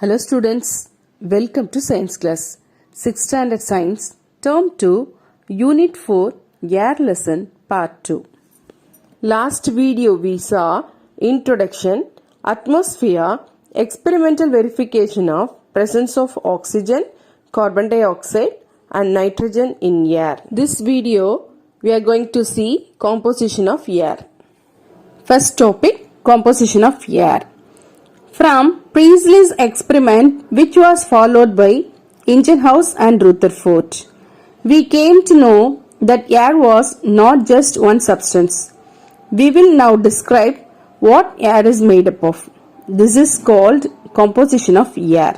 Hello students, welcome to science class. 6th standard science, term 2, unit 4, air lesson part 2. Last video we saw introduction, atmosphere, experimental verification of presence of oxygen, carbon dioxide and nitrogen in air. This video we are going to see composition of air. First topic, composition of air. From Priestley's experiment, which was followed by Ingenhousz and Rutherford, we came to know that air was not just one substance. We will now describe what air is made up of. This is called composition of air.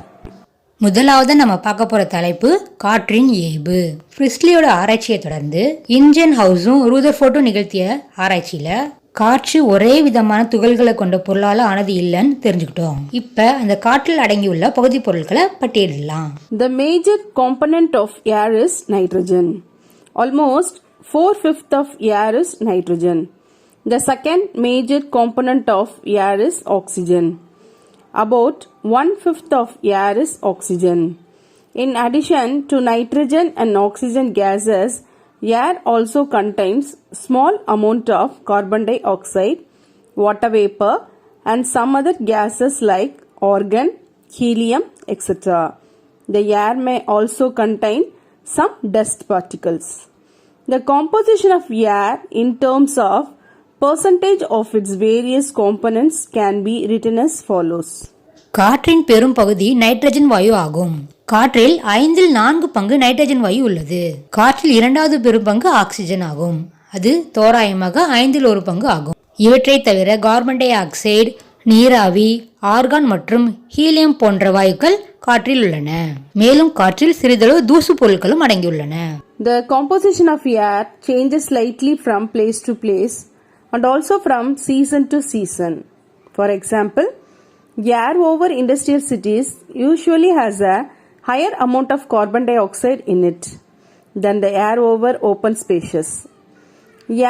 முதலாவது நம்ம பார்க்க போற தலைப்பு காற்றின் இயல்பு. பிரிஸ்லியோட ஆராய்ச்சியை தொடர்ந்து இன்ஜென்ஹவுஸும் ரூதர்ஃபோர்டும் நிகழ்த்திய ஆராய்ச்சியில காற்று ஒரே விதமான துகள்களை கொண்ட பொருளால ஆனது இல்லைன்னு தெரிஞ்சுக்கிட்டோம். இப்ப அந்த காற்றில் அடங்கியுள்ள பகுதி பொருட்களை பட்டியலிடலாம். The major component of air is nitrogen. Almost 4/5 of air is nitrogen. The second major component of air is oxygen. About 1/5 of air is oxygen. In addition to nitrogen and oxygen gases, air also contains small amount of carbon dioxide, water vapor and some other gases like argon, helium, etc. The air may also contain some dust particles. The composition of air in terms of percentage of its various components can be written as follows. காற்றின் பெரும் பகுதி nitrogen வாயு ஆகும். காற்றில் 4 பங்கு nitrogen வாயு உள்ளது. காற்றில் 2வது பெரும் பங்கு ஆக்சிஜன் ஆகும். அது தோராயமாக 1/5 பங்கு ஆகும். இவற்றை தவிர கார்பன் டை ஆக்சைடு, நீராவி, ஆர்கான் மற்றும் ஹீலியம் போன்ற வாயுக்கள் காற்றில் உள்ளன. மேலும் காற்றில் சிறிதளவு தூசு பொருட்களும் அடங்கியுள்ளன. The composition of air changes slightly from place to place and also from season to season. For example, air over industrial cities usually has a higher amount of carbon dioxide in it than the air over open spaces.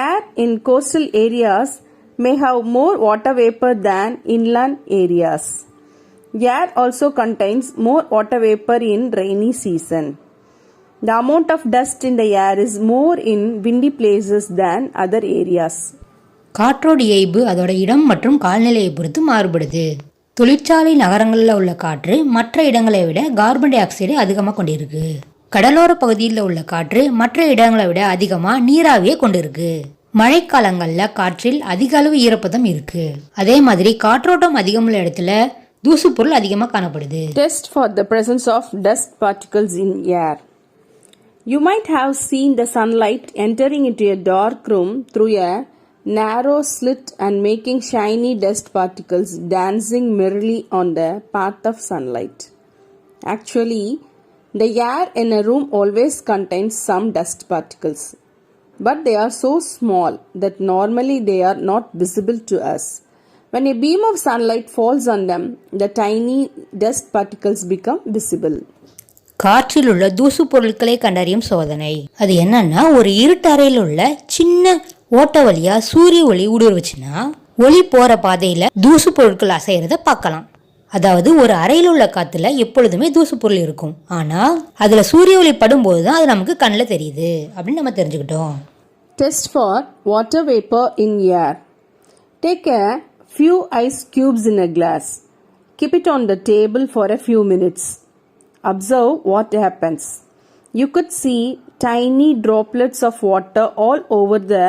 Air in coastal areas may have more water vapor than inland areas. Air also contains more water vapor in rainy season. The amount of dust in the air is more in windy places than other areas. காற்றோட இயல்பு அதோட இடம் மற்றும் காலநிலையை பொறுத்து மாறுபடுது. தொழிற்சாலை நகரங்களில் உள்ள காற்று மற்ற இடங்களை விட கார்பன் டை ஆக்சைடை அதிகமாக கொண்டிருக்கு. கடலோர பகுதியில் உள்ள காற்று மற்ற இடங்களை விட அதிகமா நீராவியை கொண்டிருக்கு. மழைக்காலங்களில் காற்றில் அதிக அளவு ஈரப்பதம் இருக்கு. அதே மாதிரி காற்றோட்டம் அதிகமுள்ள இடத்துல தூசு பொருள் அதிகமாக காணப்படுது. Test for the presence of dust particles in air. You might have seen the sunlight entering into a dark room through a narrow slit and making shiny dust particles dancing merrily on the path of sunlight. Actually, the air in a room always contains some dust particles, but they are so small that normally they are not visible to us. When a beam of sunlight falls on them, the tiny dust particles become visible. காற்றில் உள்ள தூசு பொருட்களை கண்டறியும் சோதனை. அது என்னன்னா, ஒரு இருட்டறையில் உள்ள சின்ன ஓட்ட வழியா சூரிய ஒளி ஊடுருவுச்சுன்னா ஒளி போற பாதையில தூசு பொருட்கள் அசைறத பார்க்கலாம். அதாவது ஒரு அறையில் உள்ள காத்துல எப்பொழுதுமே தூசு பொருள் இருக்கும். ஆனா அதுல சூரிய ஒளி படும் போதுதான் அது நமக்கு கண்ணில் தெரியுது அப்படின்னு நம்ம தெரிஞ்சுக்கிட்டோம். Test for water vapor in air. Take a few ice cubes in a glass. Keep it on the table for a few minutes. Observe what happens. You could see tiny droplets of water all over the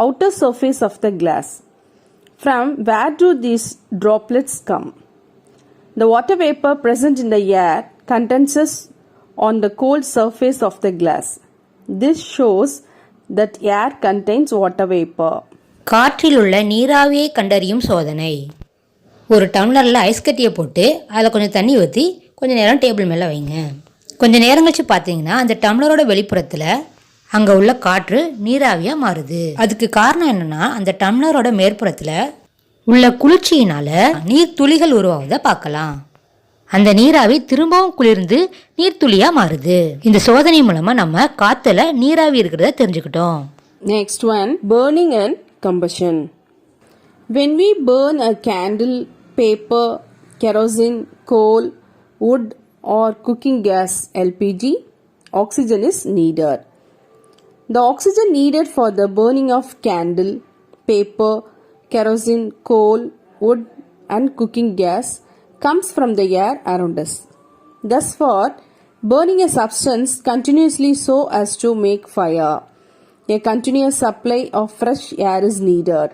outer surface of the glass. From where do these droplets come? The water vapor present in the air condenses on the cold surface of the glass. This shows that air contains water vapor. காற்றில் உள்ள நீராவியை கண்டறியும் சோதனை. ஒரு டம்ளரில் ice கட்டியை போட்டு அதில் கொஞ்சம் தண்ணி ஊற்றி கொஞ்சம் நேரம் டேபிள் மேலே வைங்க. கொஞ்சம் நேரம் கழிச்சு பார்த்தீங்கன்னா அந்த டம்ளரோட வெளிப்புறத்தில் அங்கே உள்ள காற்று நீராவியாக மாறுது. அதுக்கு காரணம் என்னன்னா, அந்த டம்ளரோட மேற்புறத்தில் உள்ள குளிர்ச்சியினால நீர் துளிகள் உருவாவதை பார்க்கலாம். அந்த நீராவி திரும்பவும் குளிர்ந்து நீர்த்துளியாக மாறுது. இந்த சோதனை மூலமாக நம்ம காற்றுல நீராவி இருக்கிறத தெரிஞ்சுக்கிட்டோம். Next one, burning and combustion. When we burn a candle, paper, kerosene, coal, wood or cooking gas LPG, oxygen is needed. The oxygen needed for the burning of candle, paper, kerosene, coal, wood and cooking gas comes from the air around us. Thus for burning a substance continuously so as to make fire, a continuous supply of fresh air is needed.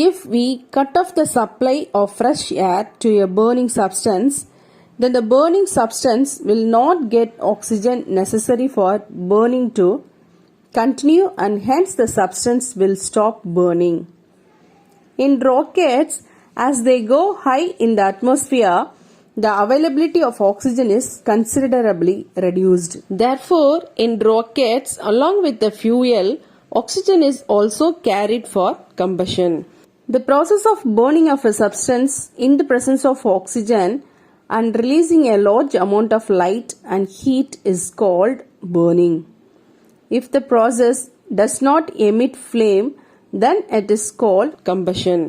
If we cut off the supply of fresh air to a burning substance, then the burning substance will not get oxygen necessary for burning to continue and hence the substance will stop burning. In rockets, as they go high in the atmosphere, the availability of oxygen is considerably reduced. Therefore, in rockets, along with the fuel, oxygen is also carried for combustion. The process of burning of a substance in the presence of oxygen and releasing a large amount of light and heat is called burning. If the process does not emit flame, then it is called combustion.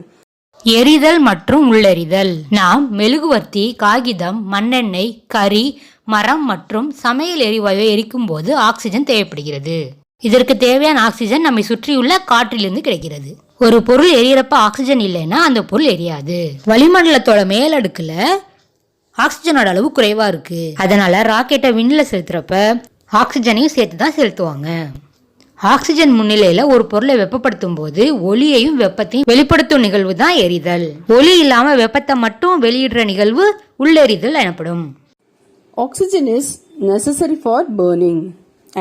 எரிதல் மற்றும் உள்ளெரிதல். நாம் மெழுகுவர்த்தி, காகிதம், மண்ணெண்ணெய், கரி, மரம் மற்றும் சமையல் எரிவாயுவை எரிக்கும் போது ஆக்சிஜன் தேவைப்படுகிறது. இதற்கு தேவையான ஆக்சிஜன் நம்மை சுற்றியுள்ள காற்றிலிருந்து கிடைக்கிறது. ஒரு பொருள் எரியறப்ப ஆக்சிஜன் இல்லைன்னா அந்த பொருள் எரியாது. வளிமண்டலத்தோட மேலடுக்குல ஆக்சிஜனோட அளவு குறைவா இருக்கு. அதனால ராக்கெட்டை விண்ணில் செலுத்துறப்ப ஆக்சிஜனையும் சேர்த்து தான் செலுத்துவாங்க. ஆக்சிஜன் முன்னிலையில ஒரு பொருளை வெப்பப்படுத்தும் போது ஒளியையும் வெப்பத்தையும் வெளிப்படுத்தும் நிகழ்வு தான் எரிதல். ஒளி இல்லாம வெப்பத்தை மட்டும் வெளியிடுற நிகழ்வு உள்ளெரிதல் எனப்படும். Oxygen is necessary for burning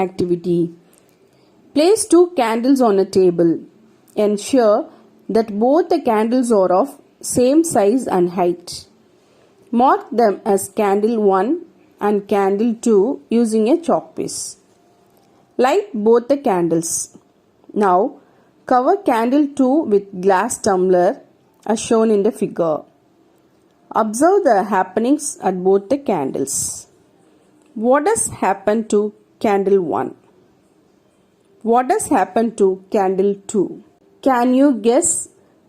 activity. Place 2 candles on a table. Ensure that both the candles are of same size and height. Mark them as candle 1 and candle 2 using a chalk piece. Light both the candles. Now cover candle 2 with glass tumbler as shown in the figure. Observe the happenings at both the candles. What has happened to candle 1? What has happened to candle 2? Can you guess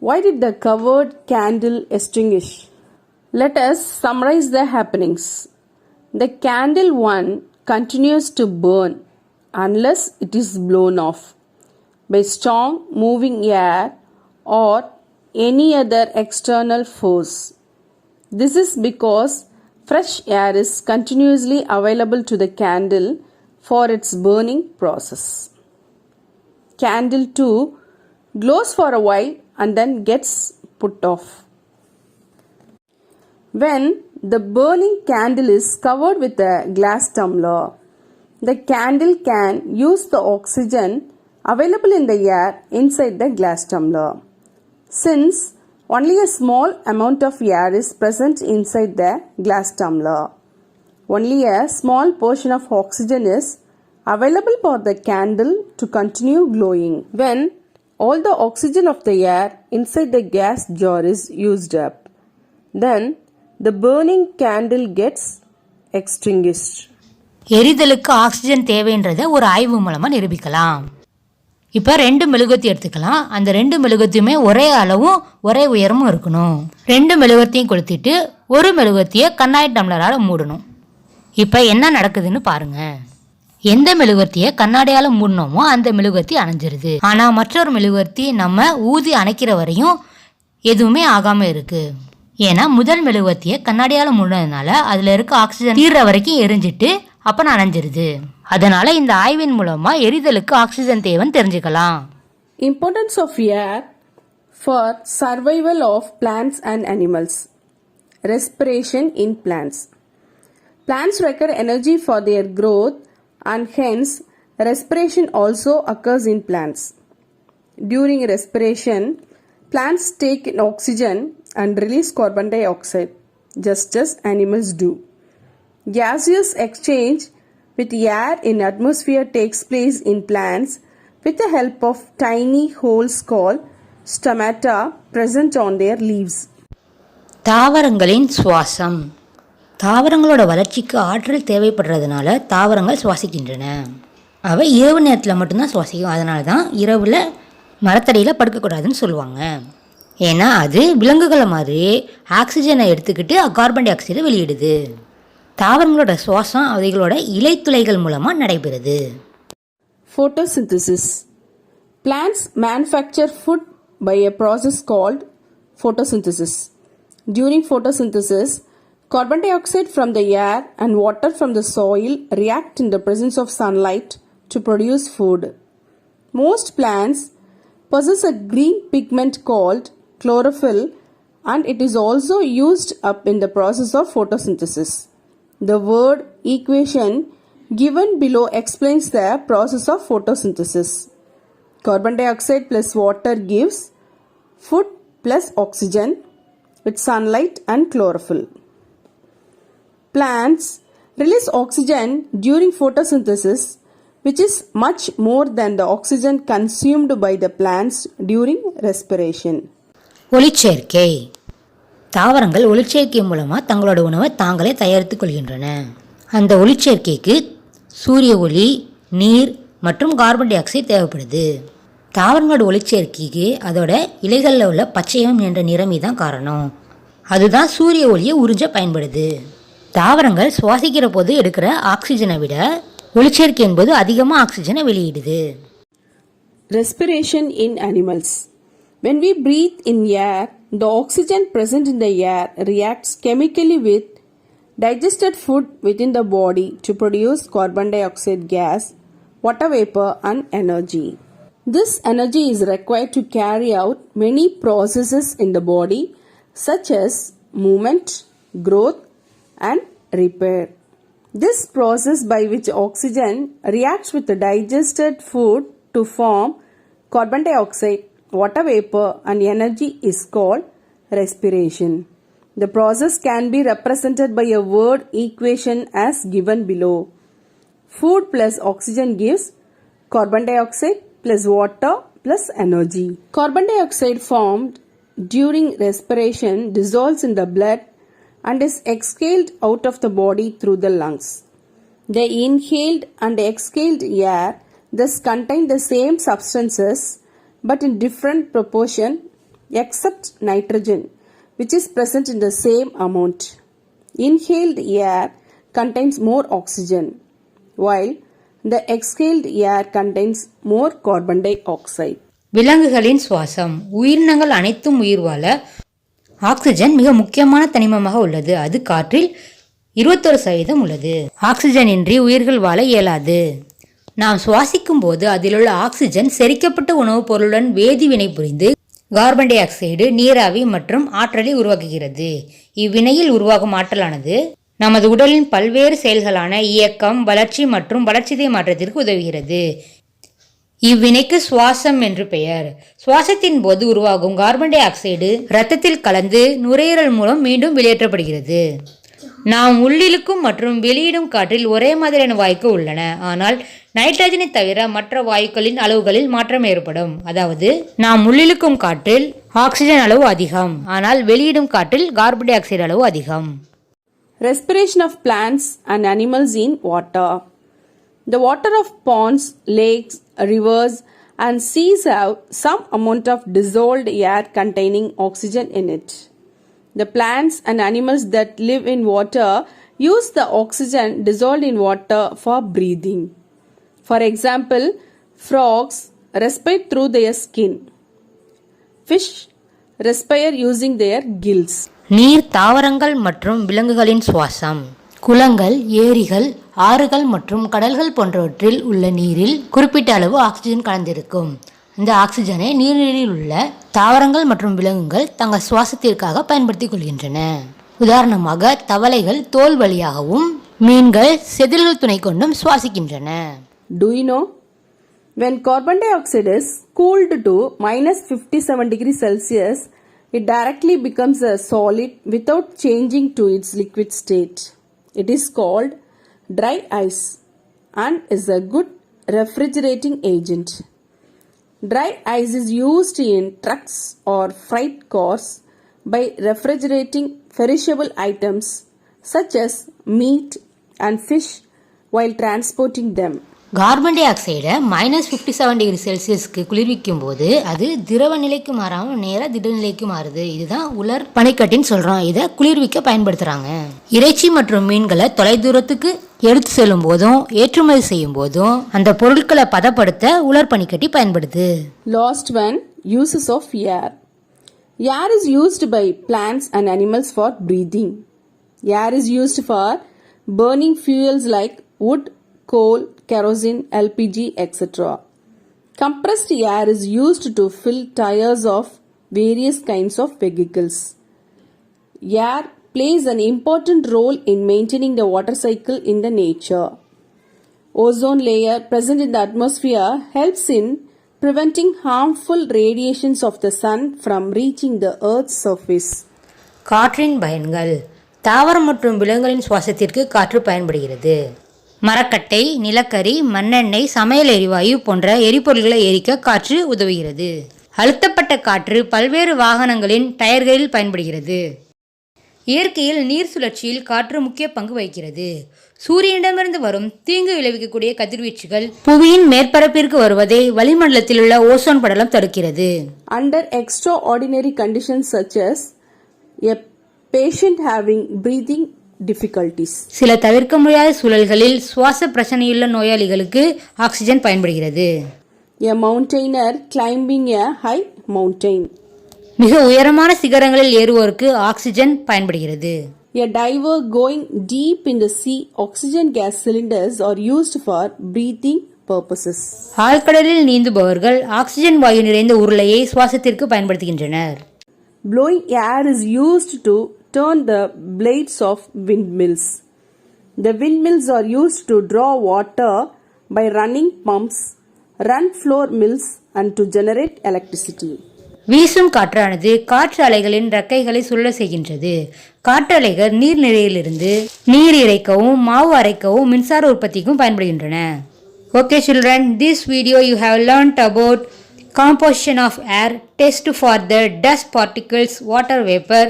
why did the covered candle extinguish? Let us summarize the happenings. The candle 1 continues to burn unless it is blown off by strong moving air or any other external force. This is because fresh air is continuously available to the candle for its burning process. Candle 2 glows for a while and then gets put off. When the burning candle is covered with a glass tumbler, the candle can use the oxygen available in the air inside the glass tumbler. Since only a small amount of air is present inside the glass tumbler, only a small portion of oxygen is available for the candle to continue glowing. When all the oxygen of the air inside the gas jar is used up, then the burning candle gets extinguished. எரிதலுக்கு oxygen தேவைன்றதை ஒரு ஆய்வு மூலமா நிரூபிக்கலாம். இப்போ 2 மெழுகுவர்த்தி எடுத்துக்கலாம். அந்த 2 மெழுகுவர்த்தியுமே ஒரே அளவும் ஒரே உயரமும் இருக்கணும். 2 மெழுகுவர்த்தியும் கொளுத்திட்டு ஒரு மெழுகுவர்த்தியை கண்ணாடி டம்ளரால் மூடணும். இப்போ என்ன நடக்குதுன்னு பாருங்க. எந்த மெழுகுவர்த்தியை கண்ணாடியால் மூடணுமோ அந்த மெழுகுவர்த்தி அணைஞ்சிருது. ஆனால் மற்றொரு மெழுகுவர்த்தி நம்ம ஊதி அணைக்கிற வரையும் எதுவுமே ஆகாமல் இருக்கு. ஏன்னா முதல் மெழுகுவர்த்தியை கண்ணாடியால் மூடினதுனால அதில் இருக்க ஆக்சிஜன் தீர்ற வரைக்கும் எரிஞ்சிட்டு அப்போ அணைஞ்சிருது. அதனால இந்த ஆய்வின் மூலமா எரிதலுக்கு ஆக்சிஜன் தேவைன்னு தெரிஞ்சுக்கலாம். Importance of air for survival of plants and animals. Respiration in plants. Plants require energy for their growth and hence respiration also occurs in plants. During respiration, plants take in oxygen and release carbon dioxide, just as animals do. Gaseous exchange with air in atmosphere takes place in plants with the help of tiny holes called stomata present on their leaves. தாவரங்களின் சுவாசம். தாவரங்களோட வளர்ச்சிக்கு ஆற்றல் தேவைப்படுறதுனால தாவரங்கள் சுவாசிக்கின்றன. அவை இரவு நேரத்தில் மட்டும்தான் சுவாசிக்கும். அதனால தான் இரவில் மரத்தடியில் படுக்கக்கூடாதுன்னு சொல்லுவாங்க. ஏன்னா அது விலங்குகளை மாதிரி ஆக்சிஜனை எடுத்துக்கிட்டு கார்பன் டை ஆக்சைடை வெளியிடுது. தாவரங்களோட சுவாசம் அவைகளோட இலைத்துளைகள் மூலமாக நடைபெறுது. Photosynthesis. Plants manufacture food by a process called photosynthesis. During photosynthesis, carbon dioxide from the air and water from the soil react in the presence of sunlight to produce food. Most plants possess a green pigment called chlorophyll, and it is also used up in the process of photosynthesis. The word equation given below explains the process of photosynthesis. Carbon dioxide plus water gives food plus oxygen with sunlight and chlorophyll. Plants release oxygen during photosynthesis, which is much more than the oxygen consumed by the plants during respiration. ஒளிச்சேர்க்கை. தாவரங்கள் ஒளிச்சேர்க்கை மூலமாக தங்களோட உணவை தாங்களே தயாரித்துக் கொள்கின்றன. அந்த ஒளிச்சேர்க்கைக்கு சூரிய ஒளி, நீர் மற்றும் கார்பன் டை ஆக்சைடு தேவைப்படுது. தாவரங்களோட ஒளிச்சேர்க்கைக்கு அதோட இலைகளில் உள்ள பச்சையம் என்ற நிறமி தான் காரணம். அதுதான் சூரிய ஒளியை உறிஞ்ச பயன்படுது. தாவரங்கள் சுவாசிக்கிற போது எடுக்கிற ஆக்சிஜனை விட ஒளிச்சேர்க்கை என்பது அதிகமாக ஆக்சிஜனை வெளியிடுது. Respiration in animals. When we breathe in air, the oxygen present in the air reacts chemically with digested food within the body to produce carbon dioxide gas, water vapor, and energy. This energy is required to carry out many processes in the body, such as movement, growth, and repair. This process by which oxygen reacts with the digested food to form carbon dioxide, water vapor, and energy is called respiration. The process can be represented by a word equation as given below. Food plus oxygen gives carbon dioxide plus water plus energy. Carbon dioxide formed during respiration dissolves in the blood and is exhaled out of the body through the lungs. The inhaled and exhaled air thus contain the same substances but in different proportion except nitrogen, which is present in the same amount. Inhaled air contains more oxygen, while the exhaled air contains more carbon dioxide. விலங்குகளின் சுவாசம். உயிரினங்கள் அனைத்தும் உயிர் வாழ oxygen மிக முக்கியமான தனிமமாக உள்ளது. அது காற்றில் 21% உள்ளது. ஆக்சிஜன் இன்றி உயிர்கள் வாழ இயலாது. நாம் சுவாசிக்கும் போது அதிலுள்ள ஆக்சிஜன் செரிக்கப்பட்ட உணவுப் பொருளுடன் வேதிவினை புரிந்து கார்பன் டை ஆக்சைடு, நீராவி மற்றும் ஆற்றலை உருவாக்குகிறது. இவ்வினையில் உருவாகும் ஆற்றலானது நமது உடலின் பல்வேறு செயல்களான இயக்கம், வளர்ச்சி மற்றும் வளர்ச்சிதை மாற்றத்திற்கு உதவுகிறது. இவ்வினைக்கு சுவாசம் என்று பெயர். சுவாசத்தின் போது உருவாகும் கார்பன் டை ஆக்சைடு இரத்தத்தில் கலந்து நுரையீரல் மூலம் மீண்டும் வெளியேற்றப்படுகிறது. நாம் உள்ளிழுக்கும் மற்றும் வெளியிடும் காற்றில் ஒரே மாதிரியான வாயுக்கள் உள்ளன. ஆனால் நைட்ரஜனை தவிர மற்ற வாயுக்களின் அளவுகளில் மாற்றம் ஏற்படும். அதாவது நாம் உள்ளிழுக்கும் காற்றில் ஆக்சிஜன் அளவு அதிகம், ஆனால் வெளியிடும் காற்றில் கார்பன் டை ஆக்சைடு அளவு அதிகம். Respiration of plants and animals in water. The water of ponds, lakes, rivers, and seas have some amount of dissolved air containing oxygen in it. The plants and animals that live in water use the oxygen dissolved in water for breathing. For example, frogs respire through their skin. Fish respire using their gills. நீர், தாவரங்கள் மற்றும் விலங்குகளின் சுவாசம். குளங்கள், ஏரிகள், ஆறுகள் மற்றும் கடல்கள் போன்றவற்றில் உள்ள நீரில் குறிப்பிட்ட அளவு ஆக்சிஜன் கலந்திருக்கும். இந்த ஆக்சிஜனை நீரில் உள்ள தாவரங்கள் மற்றும் விலங்குகள் தங்கள் சுவாசத்திற்காக பயன்படுத்திக் கொள்கின்றன. உதாரணமாக தவளைகள் தோல் வழியாகவும் மீன்கள் செதில்கள் துணை கொண்டும் சுவாசிக்கின்றன. Do you know? When carbon dioxide is cooled to -57 degrees Celsius, it directly becomes a solid without changing to its liquid state. It is called dry ice and is a good refrigerating agent. Dry ice is used in trucks or freight cars by refrigerating perishable items such as meat and fish while transporting them. Carbon டை ஆக்சைடை -57°C குளிர்விக்கும் போது அது திரவ நிலைக்கு மாறாமல் நேராக திடநிலைக்கு மாறுது. இதுதான் உலர் பனிக்கட்டின்னு சொல்கிறோம். இதை குளிர்விக்க பயன்படுத்துகிறாங்க. இறைச்சி மற்றும் மீன்களை தொலைதூரத்துக்கு எடுத்து செல்லும் போதும் ஏற்றுமதி செய்யும் போதும் அந்த பொருட்களை பதப்படுத்த உலர் பனிக்கட்டி பயன்படுது. Last one, uses of air. Air is used by plants and animals for breathing. Air is used for burning fuels like wood, coal, kerosene, LPG, etc. Compressed air is used to fill tires of various kinds of vehicles. Air plays an important role in maintaining the water cycle in the nature. Ozone layer present in the atmosphere helps in preventing harmful radiations of the sun from reaching the earth's surface. காற்றின் பயன்கள். தாவரம் மற்றும் விலங்குகளின் சுவாசத்திற்கு காற்று பயன்படுகிறது. மரக்கட்டை, நிலக்கரி, மண்ணெண்ணெய், சமையல் எரிவாயு போன்ற எரிபொருள்களை எரிக்க காற்று உதவுகிறது. அழுத்தப்பட்ட காற்று பல்வேறு வாகனங்களின் டயர்களில் பயன்படுகிறது. இயற்கையில் நீர் சுழற்சியில் காற்று முக்கிய பங்கு வகிக்கிறது. சூரியனிடமிருந்து வரும் தீங்கு விளைவிக்கக்கூடிய கதிர்வீச்சுகள் புவியின் மேற்பரப்பிற்கு வருவதை வளிமண்டலத்தில் உள்ள ஓசோன் படலம் தடுக்கிறது. Under extraordinary conditions such as a patient having breathing difficulties. சில தவிர்க்க முடியாத சூழல்களில் சுவாச பிரச்சனையுள்ள நோயாளிகளுக்கு ஆக்சிஜன் பயன்படுகிறது. A mountaineer climbing a high mountain. மிக உயரமான சிகரங்களில் ஏறுவோருக்கு ஆக்சிஜன் பயன்படுகிறது. A diver going deep in the sea, oxygen gas cylinders are used for breathing purposes. ஆழ்கடலில் நீந்துபவர்கள் ஆக்சிஜன் வாயு நிறைந்த உருளையை சுவாசத்திற்கு பயன்படுத்துகின்றனர். Blowing air is used to turn the blades of windmills. The windmills are used to draw water by running pumps, run floor mills and to generate electricity. வீசும் காற்றானது காற்று அலைகளின் ரெக்கைகளை சுழல செய்கின்றது. காற்றலைகள் நீர்நிலையிலிருந்து நீர் இறைக்கவும் மாவு அரைக்கவும் மின்சார உற்பத்திக்கும் பயன்படுகின்றன. Okay children, this video you have learnt about composition of air, test for the dust particles, water vapor,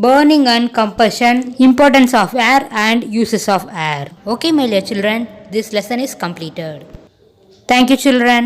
burning and combustion, importance of air and uses of air. Okay my dear children, this lesson is completed. Thank you children.